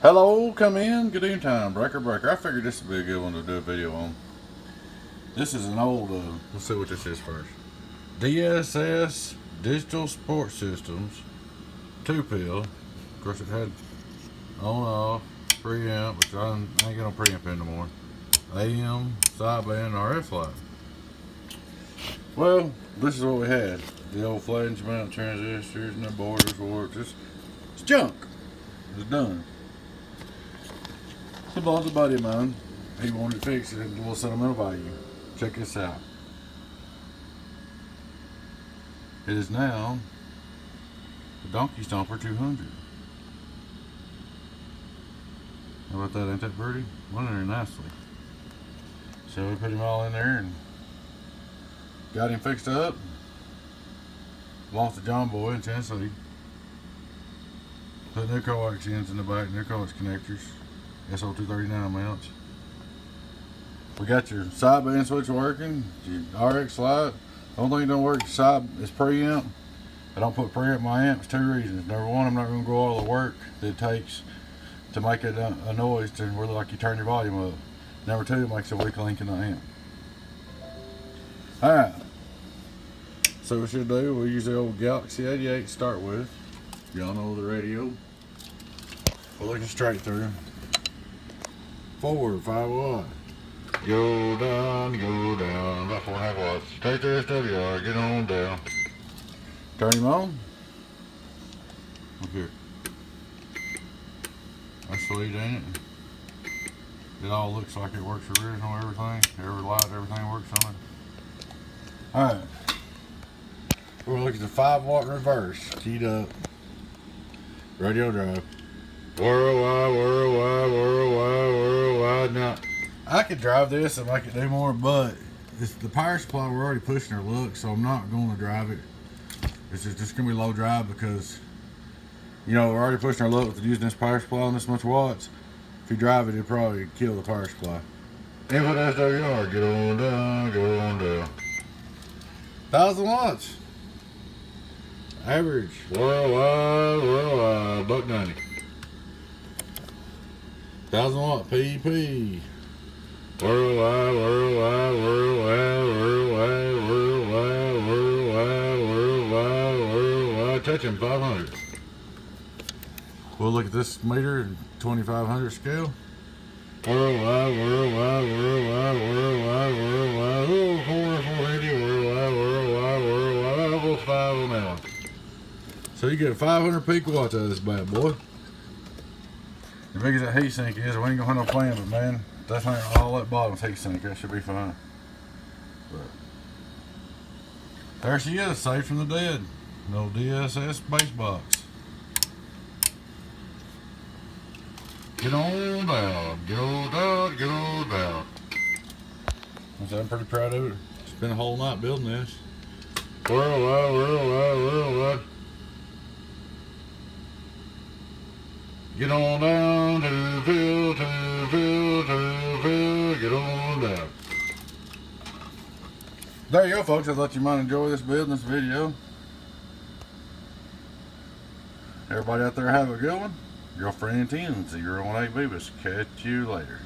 Hello, come in, good evening time, breaker. I figured this would be a good one to do a video on. This is an old, let's see what this is first. DSS Digital Sports Systems 2-pill. Of course it had on off, preamp, which I ain't got no preamp in no more. AM, sideband, RF light. Well, this is what we had. The old flange mount transistors and the borders were just, it's junk. It's done. So bought a buddy of mine. He wanted to fix it and a little sentimental value. Check this out. It is now the Donkey Stomper 200. How about that? Ain't that pretty? Went in there nicely. So we put him all in there and got him fixed up. Lost the John Boy in Tennessee. Put new coax ends in the back, new coax connectors. SO239 mounts. We got your sideband switch working, your RX light. The only thing that don't work is preamp. I don't put preamp in my amps, 2 reasons. Number one, I'm not going to go all the work that it takes to make it a noise to where like you turn your volume up. Number two, it makes a weak link in the amp. Alright, so what we should do, we'll use the old Galaxy 88 to start with. Y'all know the radio. We're looking straight through. Forward, 5 watt. Go down, about 4.5 watts. Take the SWR, get on down. Turn him on. Look here. That's the lead, ain't it? It all looks like it works original, everything. Every light, everything works on it. Alright. We're gonna look at the 5 watt reverse. Keyed up. Radio drive. Worldwide, worldwide, worldwide, worldwide. Now, I could drive this and make it do more, but it's the power supply, we're already pushing our luck, so I'm not going to drive it. It's just going to be low drive because, you know, we're already pushing our luck with using this power supply on this much watts. If you drive it, it'll probably kill the power supply. Input SWR, get on down, go on down. 1,000 watts. Average, worldwide, worldwide, $1.90. 1,000 watt PEP. Worldwide, worldwide, worldwide, worldwide, worldwide, worldwide, worldwide, worldwide. Touching 500. We'll look at this meter in 2500 scale. Worldwide, worldwide, worldwide, worldwide, worldwide. Oh, 480, worldwide, worldwide, worldwide. I'll go 5 on that one. So you get 500 peak watts out of this bad boy. As big as that heat sink is, we ain't gonna have no plan, but man, that's not all that bottom's heat sink. That should be fine. But there she is, saved from the dead. No DSS base box. Get on down, get on down, get on down. I'm pretty proud of it. Spent a whole night building this. Worldwide, worldwide, worldwide. Get on down to Phil, get on down. There you go, folks. I thought you might enjoy this building, this video. Everybody out there have a good one. Your friend 10 018 Beavis. Catch you later.